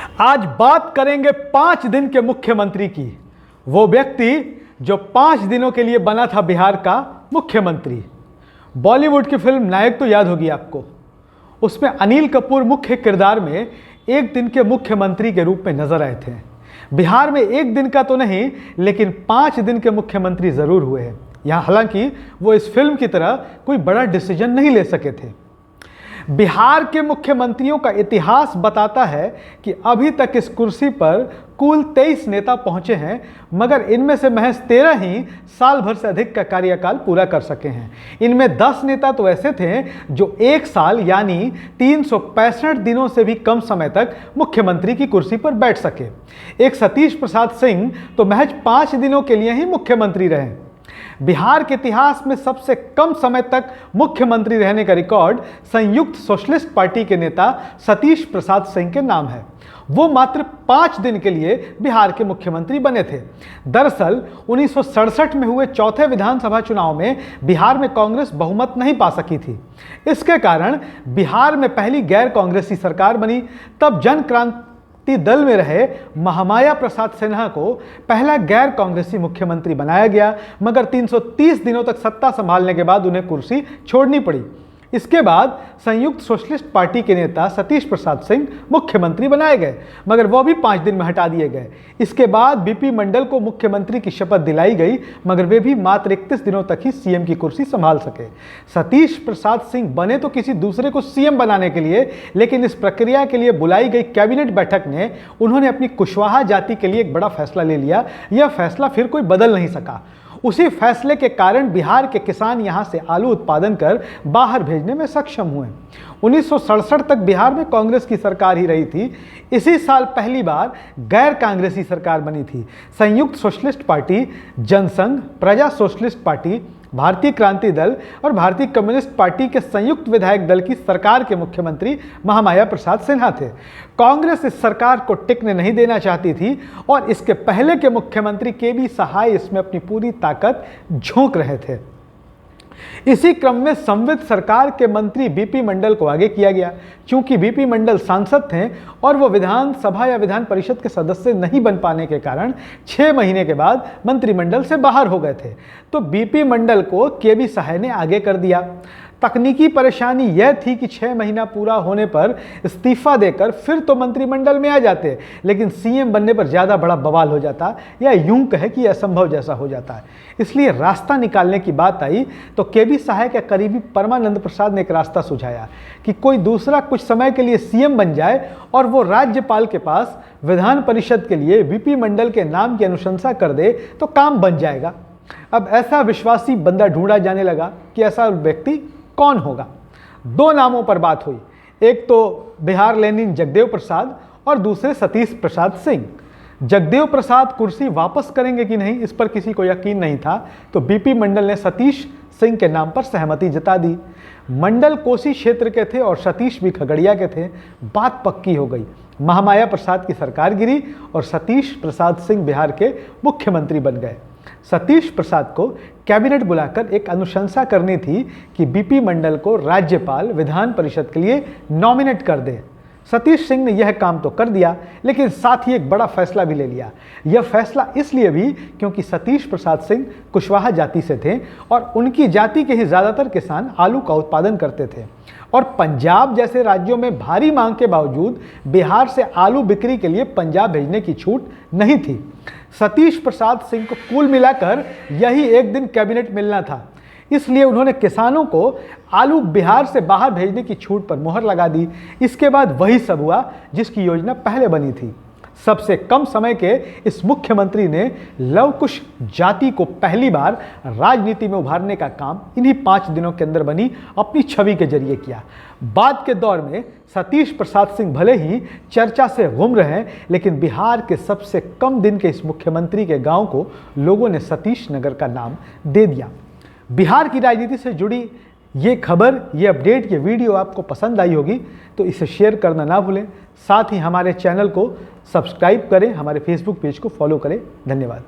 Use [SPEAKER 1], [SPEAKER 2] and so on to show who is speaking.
[SPEAKER 1] आज बात करेंगे 5 दिन के मुख्यमंत्री की। वो व्यक्ति जो 5 दिनों के लिए बना था बिहार का मुख्यमंत्री। बॉलीवुड की फिल्म नायक तो याद होगी आपको। उसमें अनिल कपूर मुख्य किरदार में एक दिन के मुख्यमंत्री के रूप में नजर आए थे। बिहार में एक दिन का तो नहीं, लेकिन 5 दिन के मुख्यमंत्री जरूर हुए हैं। यहाँ हालांकि वो इस फिल्म की तरह कोई बड़ा डिसीजन नहीं ले सके थे। बिहार के मुख्यमंत्रियों का इतिहास बताता है कि अभी तक इस कुर्सी पर कुल 23 नेता पहुंचे हैं, मगर इनमें से महज 13 ही साल भर से अधिक का कार्यकाल पूरा कर सके हैं। इनमें 10 नेता तो ऐसे थे जो 1 साल यानी 365 दिनों से भी कम समय तक मुख्यमंत्री की कुर्सी पर बैठ सके। एक सतीश प्रसाद सिंह तो महज 5 दिनों के लिए ही मुख्यमंत्री रहे। बिहार के इतिहास में सबसे कम समय तक मुख्यमंत्री रहने का रिकॉर्ड संयुक्त सोशलिस्ट पार्टी के नेता सतीश प्रसाद सिंह के नाम है। वो मात्र 5 दिन के लिए बिहार के मुख्यमंत्री बने थे। दरअसल 1967 में हुए चौथे विधानसभा चुनाव में बिहार में कांग्रेस बहुमत नहीं पा सकी थी। इसके कारण बिहार में पहली गैर कांग्रेसी सरकार बनी। तब जन क्रांति दल में रहे महामाया प्रसाद सिन्हा को पहला गैर कांग्रेसी मुख्यमंत्री बनाया गया, मगर 330 दिनों तक सत्ता संभालने के बाद उन्हें कुर्सी छोड़नी पड़ी। इसके बाद संयुक्त सोशलिस्ट पार्टी के नेता सतीश प्रसाद सिंह मुख्यमंत्री बनाए गए, मगर वो भी 5 दिन में हटा दिए गए। इसके बाद बीपी मंडल को मुख्यमंत्री की शपथ दिलाई गई, मगर वे भी मात्र 31 दिनों तक ही सीएम की कुर्सी संभाल सके। सतीश प्रसाद सिंह बने तो किसी दूसरे को सीएम बनाने के लिए, लेकिन इस प्रक्रिया के लिए बुलाई गई कैबिनेट बैठक ने उन्होंने अपनी कुशवाहा जाति के लिए एक बड़ा फैसला ले लिया। यह फैसला फिर कोई बदल नहीं सका। उसी फैसले के कारण बिहार के किसान यहां से आलू उत्पादन कर बाहर भेजने में सक्षम हुए। 1967 तक बिहार में कांग्रेस की सरकार ही रही थी। इसी साल पहली बार गैर कांग्रेसी सरकार बनी थी। संयुक्त सोशलिस्ट पार्टी, जनसंघ, प्रजा सोशलिस्ट पार्टी, भारतीय क्रांति दल और भारतीय कम्युनिस्ट पार्टी के संयुक्त विधायक दल की सरकार के मुख्यमंत्री महामाया प्रसाद सिन्हा थे। कांग्रेस इस सरकार को टिकने नहीं देना चाहती थी और इसके पहले के मुख्यमंत्री केबी सहाय इसमें अपनी पूरी ताकत झोंक रहे थे। इसी क्रम में संवित सरकार के मंत्री बीपी मंडल को आगे किया गया। चूंकि बीपी मंडल सांसद थे और वो विधानसभा या विधान परिषद के सदस्य नहीं बन पाने के कारण 6 महीने के बाद मंत्रिमंडल से बाहर हो गए थे, तो बीपी मंडल को केबी सहाय ने आगे कर दिया। तकनीकी परेशानी यह थी कि 6 महीना पूरा होने पर इस्तीफा देकर फिर तो मंत्रिमंडल में आ जाते, लेकिन सीएम बनने पर ज़्यादा बड़ा बवाल हो जाता, या यूं कहे कि असंभव जैसा हो जाता है। इसलिए रास्ता निकालने की बात आई तो केबी सहाय के करीबी परमानंद प्रसाद ने एक रास्ता सुझाया कि कोई दूसरा कुछ समय के लिए सीएम बन जाए और वो राज्यपाल के पास विधान परिषद के लिए बीपी मंडल के नाम की अनुशंसा कर दे तो काम बन जाएगा। अब ऐसा विश्वासी बंदा ढूंढा जाने लगा कि ऐसा व्यक्ति कौन होगा। 2 नामों पर बात हुई, एक तो बिहार लेनिन जगदेव प्रसाद और दूसरे सतीश प्रसाद सिंह। जगदेव प्रसाद कुर्सी वापस करेंगे कि नहीं, इस पर किसी को यकीन नहीं था, तो बीपी मंडल ने सतीश सिंह के नाम पर सहमति जता दी। मंडल कोसी क्षेत्र के थे और सतीश भी खगड़िया के थे। बात पक्की हो गई। महामाया प्रसाद की सरकार गिरी और सतीश प्रसाद सिंह बिहार के मुख्यमंत्री बन गए। सतीश प्रसाद को कैबिनेट बुलाकर एक अनुशंसा करनी थी कि बीपी मंडल को राज्यपाल विधान परिषद के लिए नॉमिनेट कर दे। सतीश सिंह ने यह काम तो कर दिया, लेकिन साथ ही एक बड़ा फैसला भी ले लिया। यह फैसला इसलिए भी क्योंकि सतीश प्रसाद सिंह कुशवाहा जाति से थे और उनकी जाति के ही ज़्यादातर किसान आलू का उत्पादन करते थे, और पंजाब जैसे राज्यों में भारी मांग के बावजूद बिहार से आलू बिक्री के लिए पंजाब भेजने की छूट नहीं थी। सतीश प्रसाद सिंह को कुल मिलाकर यही एक दिन कैबिनेट मिलना था, इसलिए उन्होंने किसानों को आलू बिहार से बाहर भेजने की छूट पर मोहर लगा दी। इसके बाद वही सब हुआ जिसकी योजना पहले बनी थी। सबसे कम समय के इस मुख्यमंत्री ने लव कुश जाति को पहली बार राजनीति में उभारने का काम इन्हीं 5 दिनों के अंदर बनी अपनी छवि के जरिए किया। बाद के दौर में सतीश प्रसाद सिंह भले ही चर्चा से गुम रहे, लेकिन बिहार के सबसे कम दिन के इस मुख्यमंत्री के गांव को लोगों ने सतीश नगर का नाम दे दिया। बिहार की राजनीति से जुड़ी ये खबर, ये अपडेट, ये वीडियो आपको पसंद आई होगी तो इसे शेयर करना ना भूलें। साथ ही हमारे चैनल को सब्सक्राइब करें, हमारे फेसबुक पेज को फॉलो करें। धन्यवाद।